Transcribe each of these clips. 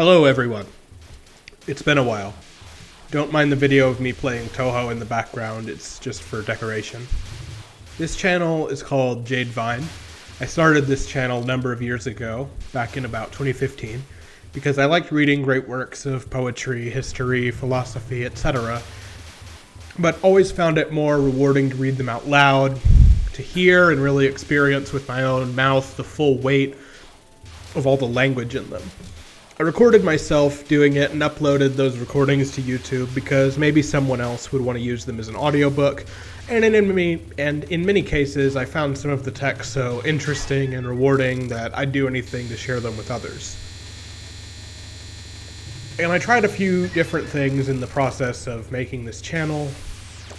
Hello everyone. It's been a while. Don't mind the video of me playing Toho in the background, it's just for decoration. This channel is called Jade Vine. I started this channel a number of years ago, back in about 2015, because I liked reading great works of poetry, history, philosophy, etc., but always found it more rewarding to read them out loud, to hear and really experience with my own mouth the full weight of all the language in them. I recorded myself doing it and uploaded those recordings to YouTube because maybe someone else would want to use them as an audiobook, and in many cases I found some of the text so interesting and rewarding that I'd do anything to share them with others. And I tried a few different things in the process of making this channel.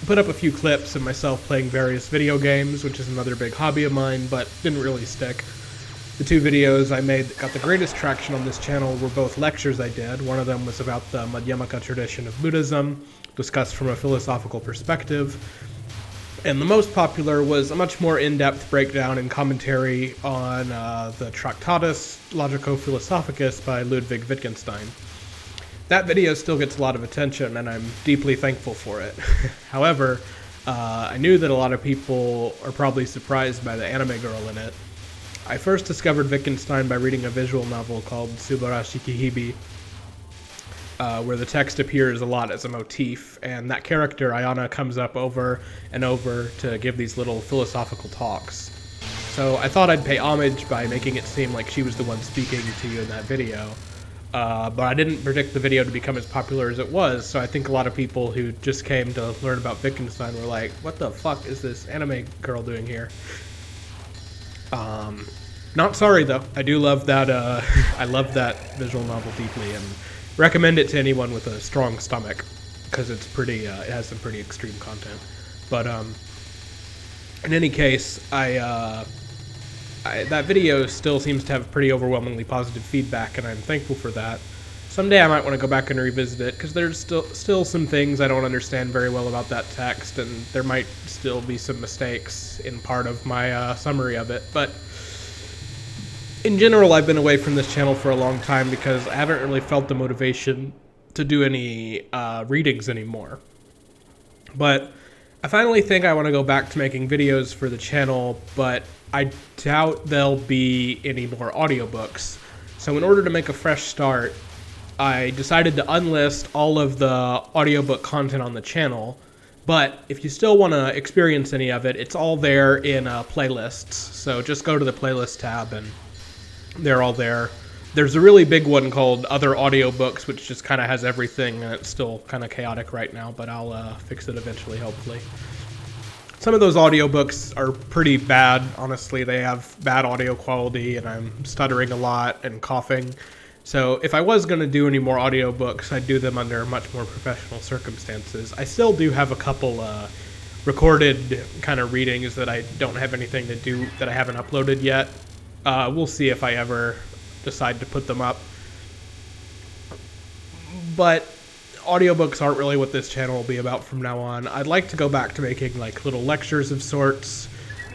Put up a few clips of myself playing various video games, which is another big hobby of mine, but didn't really stick. The two videos I made that got the greatest traction on this channel were both lectures I did. One of them was about the Madhyamaka tradition of Buddhism, discussed from a philosophical perspective. And the most popular was a much more in-depth breakdown and commentary on the Tractatus Logico-Philosophicus by Ludwig Wittgenstein. That video still gets a lot of attention, and I'm deeply thankful for it. However, I knew that a lot of people are probably surprised by the anime girl in it. I first discovered Wittgenstein by reading a visual novel called Subarashi Kihibi, where the text appears a lot as a motif, and that character, Ayana, comes up over and over to give these little philosophical talks. So I thought I'd pay homage by making it seem like she was the one speaking to you in that video, but I didn't predict the video to become as popular as it was, so I think a lot of people who just came to learn about Wittgenstein were like, what the fuck is this anime girl doing here? Not sorry though. I do love that, I love that visual novel deeply and recommend it to anyone with a strong stomach, because it's pretty, it has some pretty extreme content. But, in any case, that video still seems to have pretty overwhelmingly positive feedback, and I'm thankful for that. Someday I might want to go back and revisit it, because there's still some things I don't understand very well about that text, and there might still be some mistakes in part of my summary of it. But in general, I've been away from this channel for a long time because I haven't really felt the motivation to do any readings anymore. But I finally think I want to go back to making videos for the channel, but I doubt there'll be any more audiobooks. So in order to make a fresh start, I decided to unlist all of the audiobook content on the channel, but if you still want to experience any of it, it's all there in playlists. So just go to the playlist tab and they're all there. There's a really big one called Other Audiobooks, which just kind of has everything, and it's still kind of chaotic right now, but I'll fix it eventually, hopefully. Some of those audiobooks are pretty bad, honestly. They have bad audio quality, and I'm stuttering a lot and coughing. So if I was going to do any more audiobooks, I'd do them under much more professional circumstances. I still do have a couple recorded kind of readings that I don't have anything to do, that I haven't uploaded yet. We'll see if I ever decide to put them up. But audiobooks aren't really what this channel will be about from now on. I'd like to go back to making like little lectures of sorts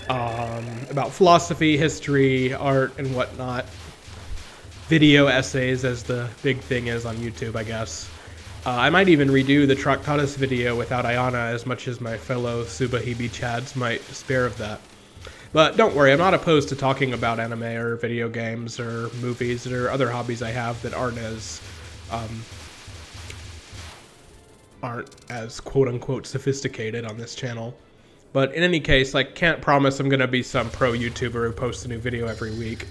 about philosophy, history, art, and whatnot. Video essays, as the big thing is on YouTube, I guess. I might even redo the Tractatus video without Ayana, as much as my fellow Subahibi Chads might despair of that. But don't worry, I'm not opposed to talking about anime or video games or movies or other hobbies I have that aren't as quote-unquote sophisticated on this channel. But in any case, I can't promise I'm going to be some pro YouTuber who posts a new video every week.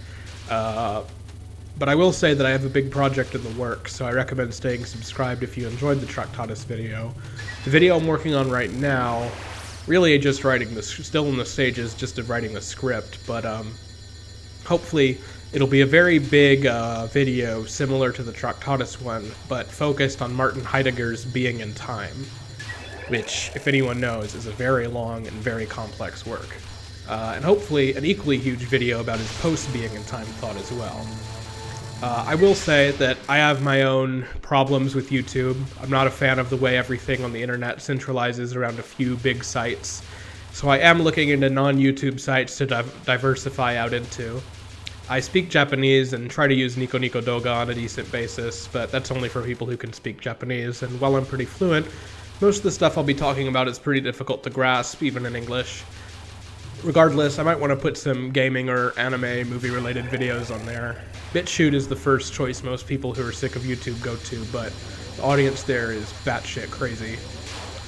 But I will say that I have a big project in the works, so I recommend staying subscribed if you enjoyed the Tractatus video. The video I'm working on right now, really just writing this, still in the stages just of writing the script, but hopefully it'll be a very big video similar to the Tractatus one, but focused on Martin Heidegger's Being and Time, which, if anyone knows, is a very long and very complex work. And hopefully an equally huge video about his post-Being and Time thought as well. I will say that I have my own problems with YouTube. I'm not a fan of the way everything on the internet centralizes around a few big sites. So I am looking into non-YouTube sites to diversify out into. I speak Japanese and try to use Nico Nico Doga on a decent basis, but that's only for people who can speak Japanese, and while I'm pretty fluent, most of the stuff I'll be talking about is pretty difficult to grasp, even in English. Regardless, I might want to put some gaming or anime movie-related videos on there. BitChute is the first choice most people who are sick of YouTube go to, but the audience there is batshit crazy.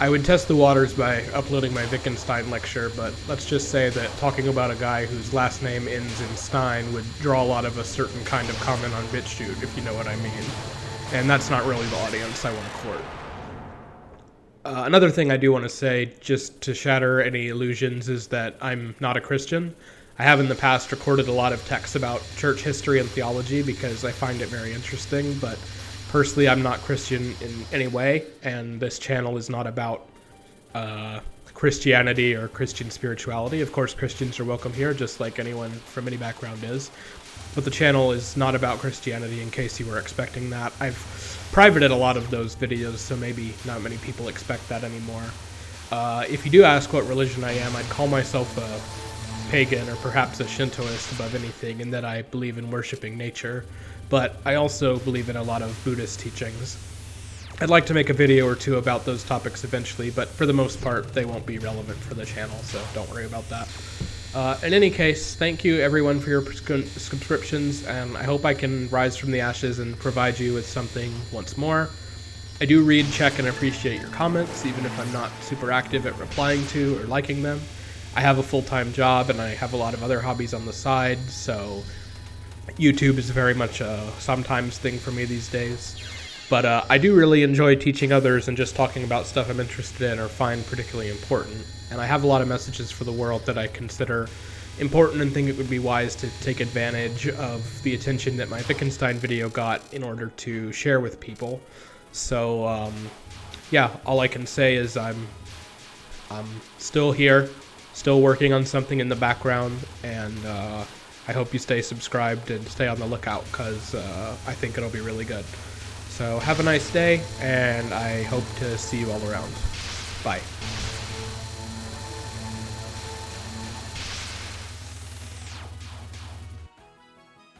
I would test the waters by uploading my Wittgenstein lecture, but let's just say that talking about a guy whose last name ends in Stein would draw a lot of a certain kind of comment on BitChute, if you know what I mean. And that's not really the audience I want to court. Another thing I do want to say, just to shatter any illusions, is that I'm not a Christian. I have in the past recorded a lot of texts about church history and theology because I find it very interesting, but personally I'm not Christian in any way, and this channel is not about Christianity or Christian spirituality. Of course, Christians are welcome here, just like anyone from any background is. But the channel is not about Christianity, in case you were expecting that. I've privated a lot of those videos, so maybe not many people expect that anymore. If you do ask what religion I am, I'd call myself a pagan or perhaps a Shintoist above anything, in that I believe in worshiping nature. But I also believe in a lot of Buddhist teachings. I'd like to make a video or two about those topics eventually, but for the most part, they won't be relevant for the channel, so don't worry about that. In any case, thank you everyone for your subscriptions, and I hope I can rise from the ashes and provide you with something once more. I do read, check, and appreciate your comments, even if I'm not super active at replying to or liking them. I have a full-time job, and I have a lot of other hobbies on the side, so YouTube is very much a sometimes thing for me these days. But I do really enjoy teaching others and just talking about stuff I'm interested in or find particularly important. And I have a lot of messages for the world that I consider important and think it would be wise to take advantage of the attention that my Wittgenstein video got in order to share with people. So, yeah, all I can say is I'm still here, still working on something in the background, and I hope you stay subscribed and stay on the lookout, because I think it'll be really good. So have a nice day, and I hope to see you all around. Bye.